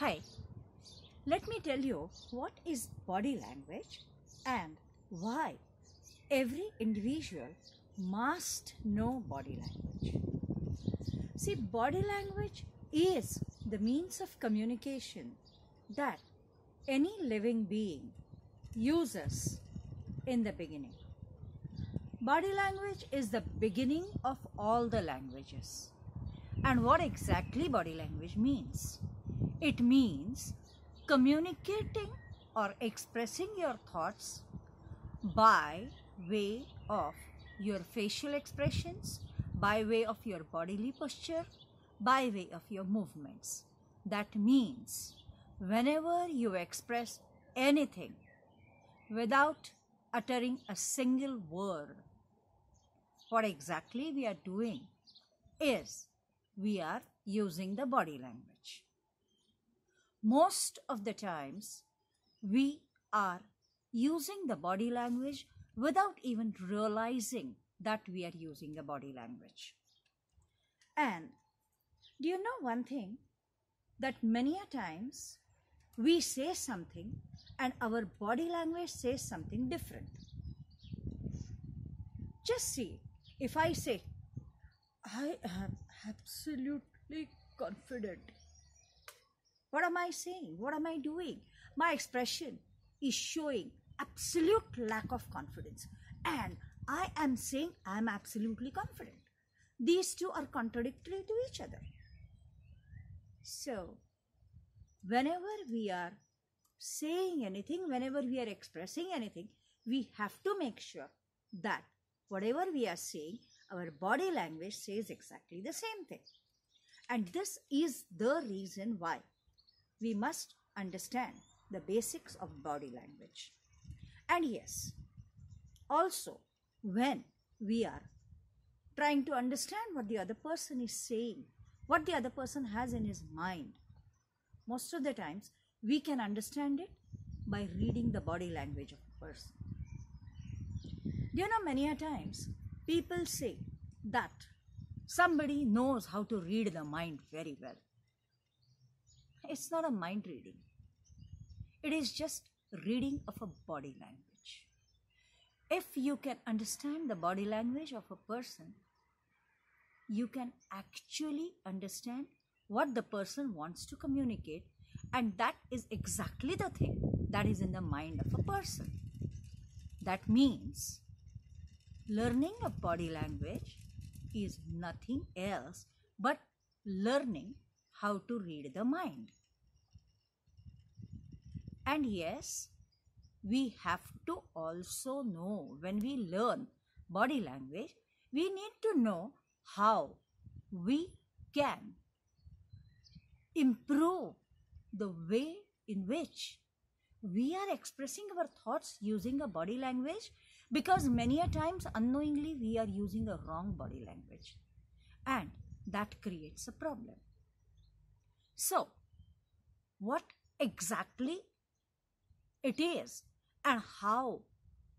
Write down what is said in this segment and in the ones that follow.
Hi, let me tell you what is body language and why every individual must know body language. See, body language is the means of communication that any living being uses in the beginning. Body language is the beginning of all the languages. And what exactly body language means? It means communicating or expressing your thoughts by way of your facial expressions, by way of your bodily posture, by way of your movements. That means whenever you express anything without uttering a single word, what exactly we are doing is we are using the body language. Most of the times we are using the body language without even realizing that we are using the body language. And do you know one thing? That many a times we say something and our body language says something different. Just see, if I say, I am absolutely confident. What am I saying? What am I doing? My expression is showing absolute lack of confidence. And I am saying I am absolutely confident. These two are contradictory to each other. So, whenever we are saying anything, whenever we are expressing anything, we have to make sure that whatever we are saying, our body language says exactly the same thing. And this is the reason why we must understand the basics of body language. And yes, also when we are trying to understand what the other person is saying, what the other person has in his mind, most of the times we can understand it by reading the body language of a person. You know, many a times people say that somebody knows how to read the mind very well. It's not a mind reading. It is just reading of a body language. If you can understand the body language of a person, you can actually understand what the person wants to communicate, and that is exactly the thing that is in the mind of a person. That means learning a body language is nothing else but learning how to read the mind. And yes, we have to also know, when we learn body language, we need to know how we can improve the way in which we are expressing our thoughts using a body language, because many a times unknowingly we are using a wrong body language, and that creates a problem. So, what exactly it is and how,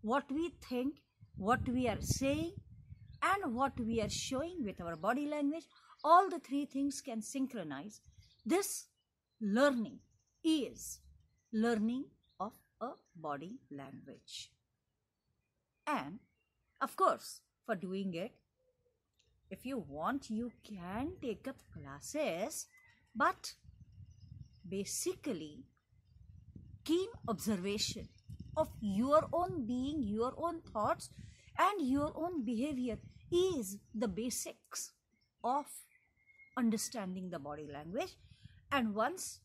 what we think, what we are saying, and what we are showing with our body language, all the three things can synchronize. This learning is learning of a body language. And of course, for doing it, if you want, you can take up classes, but basically keen observation of your own being, your own thoughts, and your own behavior is the basics of understanding the body language. And once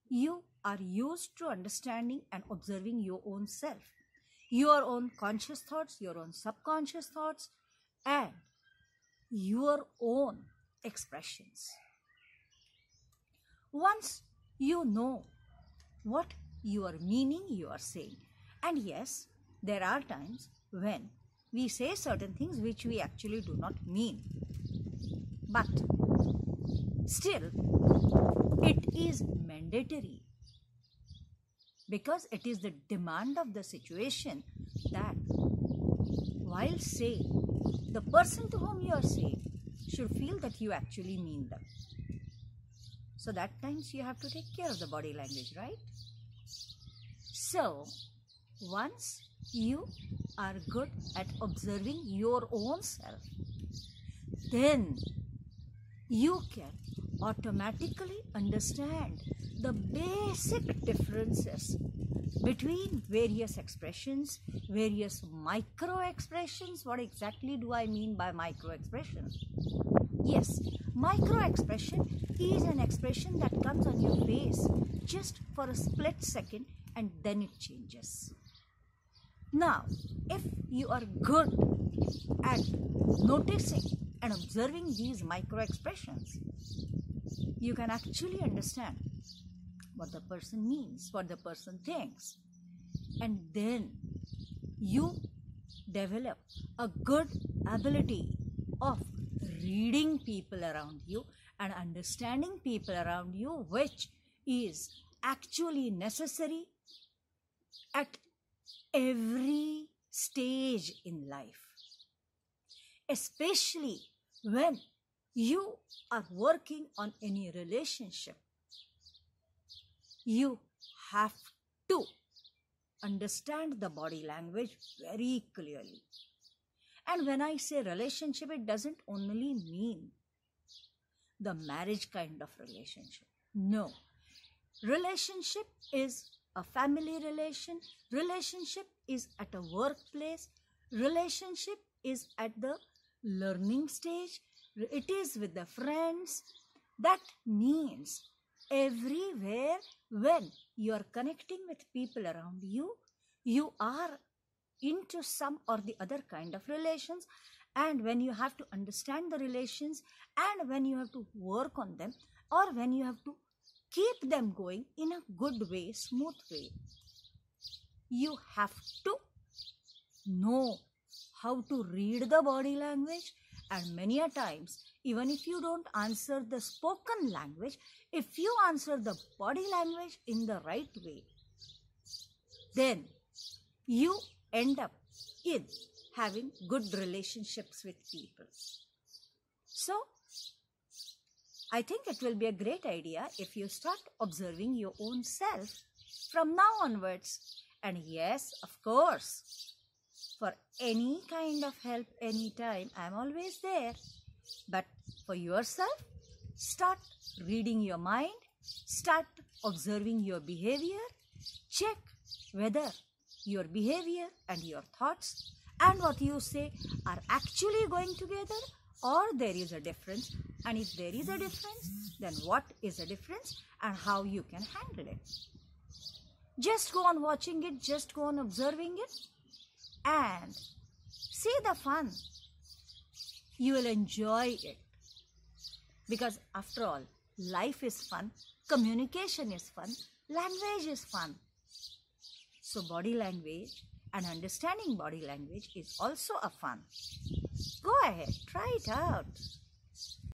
you are used to understanding and observing your own self, your own conscious thoughts, your own subconscious thoughts, and your own expressions, once you know what you are meaning, you are saying. And yes, there are times when we say certain things which we actually do not mean, but still it is mandatory, because it is the demand of the situation that while saying, the person to whom you are saying should feel that you actually mean them. So that times you have to take care of the body language, right? So once you are good at observing your own self, then you can automatically understand the basic differences between various expressions, various micro expressions. What exactly do I mean by micro expression? Yes, micro expression is an expression that comes on your face just for a split second and then it changes. Now, if you are good at noticing and observing these micro expressions, you can actually understand what the person means, what the person thinks, and then you develop a good ability of reading people around you and understanding people around you, which is actually necessary at every stage in life, especially when you are working on any relationship. You have to understand the body language very clearly. And when I say relationship, it doesn't only mean the marriage kind of relationship. No. Relationship is a family relation. Relationship is at a workplace. Relationship is at the learning stage. It is with the friends. That means everywhere when you are connecting with people around you, you are into some or the other kind of relations, and when you have to understand the relations and when you have to work on them or when you have to keep them going in a good way, smooth way, you have to know how to read the body language. And many a times, even if you don't answer the spoken language, if you answer the body language in the right way, then you end up in having good relationships with people. So, I think it will be a great idea if you start observing your own self from now onwards. And yes, of course, for any kind of help, anytime, I'm always there. But for yourself, start reading your mind, start observing your behavior, check whether your behavior and your thoughts and what you say are actually going together or there is a difference. And if there is a difference, then what is the difference and how you can handle it. Just go on watching it, just go on observing it and see the fun. You will enjoy it. Because after all, life is fun, communication is fun, language is fun. So body language and understanding body language is also a fun. Go ahead, try it out.